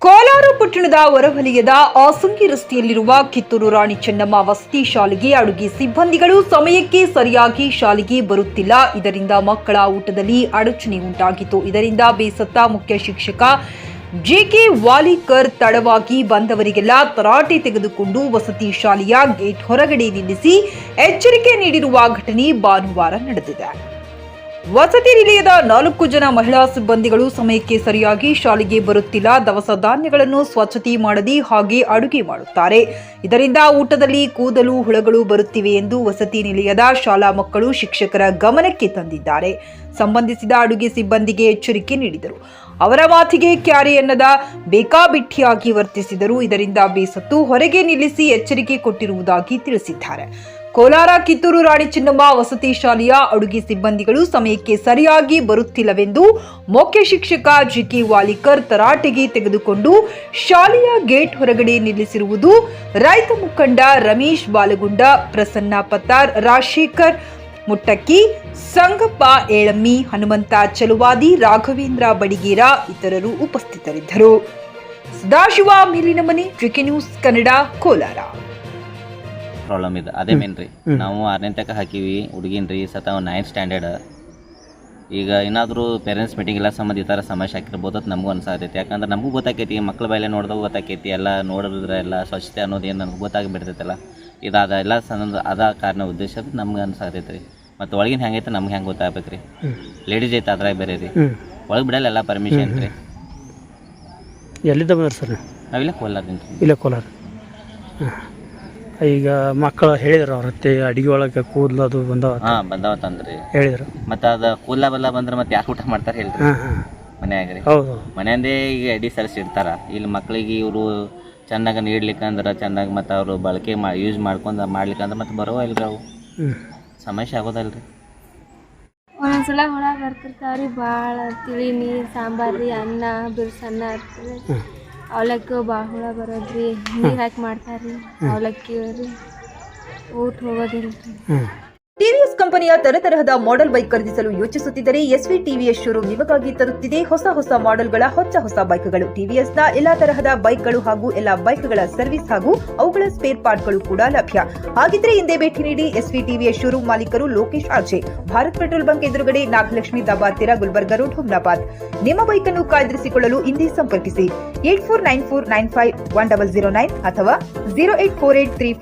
ಕೋಲಾರ ಪಟ್ಟಣದ ಹೊರವಲಯದ ಆಸಂಗಿ ರಸ್ತೆಯಲ್ಲಿರುವ ಕಿತ್ತೂರು ರಾಣಿ ಚೆನ್ನಮ್ಮ ವಸತಿ ಶಾಲೆಗೆ ಅಡುಗೆ ಸಿಬ್ಬಂದಿಗಳು ಸಮಯಕ್ಕೆ ಸರಿಯಾಗಿ ಶಾಲೆಗೆ ಬರುತ್ತಿಲ್ಲ. ಇದರಿಂದ ಮಕ್ಕಳ ಊಟದಲ್ಲಿ ಅಡಚಣೆ ಉಂಟಾಗಿತ್ತು. ಇದರಿಂದ ಬೇಸತ್ತ ಮುಖ್ಯ ಶಿಕ್ಷಕ ಜೆಕೆ ವಾಲಿಕರ್ ತಡವಾಗಿ ಬಂದವರಿಗೆಲ್ಲ ತರಾಟೆ ತೆಗೆದುಕೊಂಡು ವಸತಿ ಶಾಲೆಯ ಗೇಟ್ ಹೊರಗಡೆ ನಿಲ್ಲಿಸಿ ಎಚ್ಚರಿಕೆ ನೀಡಿರುವ ಘಟನೆ ಭಾನುವಾರ ನಡೆದಿದೆ. ವಸತಿ ನಿಲಯದ 4 ಜನ ಮಹಿಳಾ ಸಿಬ್ಬಂದಿಗಳು ಸಮಯಕ್ಕೆ ಸರಿಯಾಗಿ ಶಾಲೆಗೆ ಬರುತ್ತಿಲ್ಲ. ದವಸ ಧಾನ್ಯಗಳನ್ನು ಸ್ವಚ್ಛತೆ ಮಾಡದೆ ಹಾಗೆ ಅಡುಗೆ ಮಾಡುತ್ತಾರೆ. ಇದರಿಂದ ಊಟದಲ್ಲಿ ಕೂದಲು ಹುಳಗಳು ಬರುತ್ತಿವೆ ಎಂದು ವಸತಿ ನಿಲಯದ ಶಾಲಾ ಮಕ್ಕಳು ಶಿಕ್ಷಕರ ಗಮನಕ್ಕೆ ತಂದಿದ್ದಾರೆ. ಸಂಬಂಧಿಸಿದ ಅಡುಗೆ ಸಿಬ್ಬಂದಿಗೆ ಎಚ್ಚರಿಕೆ ನೀಡಿದರು. ಅವರ ಮಾತಿಗೆ ಕ್ಯಾರೆ ಎನ್ನದ ಬೇಕಾಬಿಟ್ಟಿಯಾಗಿ ವರ್ತಿಸಿದರು. ಇದರಿಂದ ಬೇಸತ್ತು ಹೊರಗೆ ನಿಲ್ಲಿಸಿ ಎಚ್ಚರಿಕೆ ಕೊಟ್ಟಿರುವುದಾಗಿ ತಿಳಿಸಿದ್ದಾರೆ. ಕೋಲಾರ ಕಿತ್ತೂರು ರಾಣಿ ಚೆನ್ನಮ್ಮ ವಸತಿ ಶಾಲೆಯ ಅಡುಗೆ ಸಿಬ್ಬಂದಿಗಳು ಸಮಯಕ್ಕೆ ಸರಿಯಾಗಿ ಬರುತ್ತಿಲ್ಲವೆಂದು ಮುಖ್ಯ ಶಿಕ್ಷಕ ಜಿಕೆ ವಾಲಿಕರ್ ತರಾಟೆಗೆ ತೆಗೆದುಕೊಂಡು ಶಾಲೆಯ ಗೇಟ್ ಹೊರಗಡೆ ನಿಲ್ಲಿಸಿರುವುದು ರೈತ ಮುಖಂಡ ರಮೇಶ್ ಬಾಲಗುಂಡ, ಪ್ರಸನ್ನ ಪತ್ತಾರ್, ರಾಜಶೇಖರ್ ಮುಟ್ಟಕ್ಕಿ, ಸಂಗಪ್ಪ ಏಳಮ್ಮಿ, ಹನುಮಂತ ಚಲುವಾದಿ, ರಾಘವೇಂದ್ರ ಬಡಿಗೇರ ಇತರರು ಉಪಸ್ಥಿತರಿದ್ದರು. Sadashiva Melinamane, GK news Kannada, Kolar. Problem ಇದೆ, ಅದೇ ಮೇನ್ ರೀ. ನಾವು 6ನೇ ತನಕ ಹಾಕಿವಿ ಹುಡುಗಿನ್ರಿ, ಸತ 9th ಸ್ಟ್ಯಾಂಡರ್ಡ್. ಈಗ ಏನಾದರೂ ಪೇರೆಂಟ್ಸ್ ಮೀಟಿಂಗ್ ಎಲ್ಲ ಸಂಬಂಧ ಈ ಥರ ಸಮಸ್ಯೆ ಆಗಿರ್ಬೋದು ಅಂತ ನಮಗೂ ಅನ್ಸಾತೈತಿ. ಯಾಕಂದ್ರೆ ನಮಗೂ ಗೊತ್ತಾಕೈತಿ, ಮಕ್ಳ ಬಾಯಿಲೆ ನೋಡಿದಾಗ ಗೊತ್ತಾಕೈತಿ, ಎಲ್ಲ ನೋಡಿದ್ರೆ ಎಲ್ಲ ಸ್ವಚ್ಛತೆ ಅನ್ನೋದು ಏನು ನನಗೆ ಗೊತ್ತಾಗಿಬಿಡ್ತೈತಲ್ಲ. ಇದಾದ ಎಲ್ಲ ಸಂಬಂಧ ಅದ ಕಾರಣ ಉದ್ದೇಶ ನಮ್ಗೆ ಅನ್ಸಾತೈತಿ ರೀ. ಮತ್ತು ಒಳಗಿನ ಹೆಂಗೈತೆ ನಮ್ಗೆ ಹೆಂಗೆ ಗೊತ್ತಾಗಬೇಕು ರೀ. ಲೇಡೀಸ್ ಐತೆ ಅದ್ರಾಗ ಬೇರೆ ರೀ, ಒಳಗೆ ಬಿಡಲ್ಲ ಎಲ್ಲ ಪರ್ಮಿಷನ್ ರೀ. ಎಲ್ಲಿದ್ದ ಬಂದ್ರಿ ಸರ್? ನಾವಿಲ್ಲ ಕೋಲಾರದಿಂದ. ಇಲ್ಲ ಕೋಲಾರ. ಈಗ ಮಕ್ಕಳು ಹೇಳಿದ್ರು ಅವ್ರ ಹತ್ತೆ ಅಡಿಗೆ ಒಳಗೆ ಕೂದಲು ಅದು ಬಂದವ ತಂದ್ರಿ ಹೇಳಿದ್ರು. ಮತ್ತು ಅದು ಕೂದಲ ಬೆಲ್ಲ ಬಂದ್ರೆ ಮತ್ತೆ ಯಾಕೆ ಊಟ ಮಾಡ್ತಾರೆ ಹೇಳ್ರಿ ಮನ್ಯಾಗ ರೀ. ಹೌದು, ಮನೆಯಂದೇ ಈಗ ಅಡಿ ಸರಿಸಿ ಇಡ್ತಾರ. ಇಲ್ಲಿ ಮಕ್ಳಿಗೆ ಇವರು ಚೆನ್ನಾಗಿ ನೀಡ್ಲಿಕ್ಕಂದ್ರೆ ಚೆನ್ನಾಗಿ ಮತ್ತು ಅವರು ಬಳಕೆ ಯೂಸ್ ಮಾಡ್ಕೊಂಡು ಮಾಡ್ಲಿಕ್ಕಂದ್ರೆ ಮತ್ತೆ ಬರೋ ಇಲ್ರಿ ಅವು ಸಮಸ್ಯೆ ಆಗೋದಲ್ರಿ. ಒಂದೊಂದ್ಸಲ ಹುಳ ಬರ್ತಿರ್ತಾವ್ರಿ, ಭಾಳ ತಿಳಿ ನೀರು ಸಾಂಬಾರು ರೀ, ಅನ್ನ ಬಿರ್ಸನ್ನ ಇರ್ತದೆ. ಅವಲಕ್ಕಿ ಭಾಳ ಹುಳ ಬರೋದ್ರಿ, ನೀರು ಹಾಕಿ ಮಾಡ್ತಾರ್ರಿ ಅವಲಕ್ಕಿ ರೀ, ಊಟ ಹೋಗೋದಿಲ್ಲ ರೀ. ಟಿವಿಎಸ್ ಕಂಪನಿಯ ತರತರಹದ ಮಾಡೆಲ್ ಬೈಕ್ ಖರೀದಿಸಲು ಯೋಚಿಸುತ್ತಿದ್ದರೆ ಎಸ್ವಿ ಟಿವಿಎಸ್ ಶೋರೂಮ್ ನಿಮಗಾಗಿ ತರುತ್ತಿದೆ ಹೊಸ ಮಾಡೆಲ್ಗಳ ಹೊಸ ಬೈಕ್ಗಳು. ಟಿವಿಎಸ್ನ ಎಲ್ಲಾ ತರಹದ ಬೈಕ್ಗಳು ಹಾಗೂ ಎಲ್ಲಾ ಬೈಕ್ಗಳ ಸರ್ವಿಸ್ ಹಾಗೂ ಅವುಗಳ ಸ್ಪೇರ್ ಪಾರ್ಟ್ಗಳು ಕೂಡ ಲಭ್ಯ. ಹಾಗಿದ್ರೆ ಹಿಂದೆ ಭೇಟಿ ನೀಡಿ ಎಸ್ವಿ ಟಿವಿಎಸ್ ಶೋರೂಮ್ ಮಾಲೀಕರು Lokesh RJ, Bharat petrol bunk ಎದುರುಗಡೆ, ನಾಗಲಕ್ಷ್ಮಿ ದಾಬಾ ಹತ್ತಿರ, ಗುಲ್ಬರ್ಗ ರೋಡ್, ಹುಮ್ನಾಬಾದ್. ನಿಮ್ಮ ಬೈಕ್ ಅನ್ನು ಕಾಯ್ದಿರಿಸಿಕೊಳ್ಳಲು ಹಿಂದೆ ಸಂಪರ್ಕಿಸಿ 8494951009 ಅಥವಾ 08483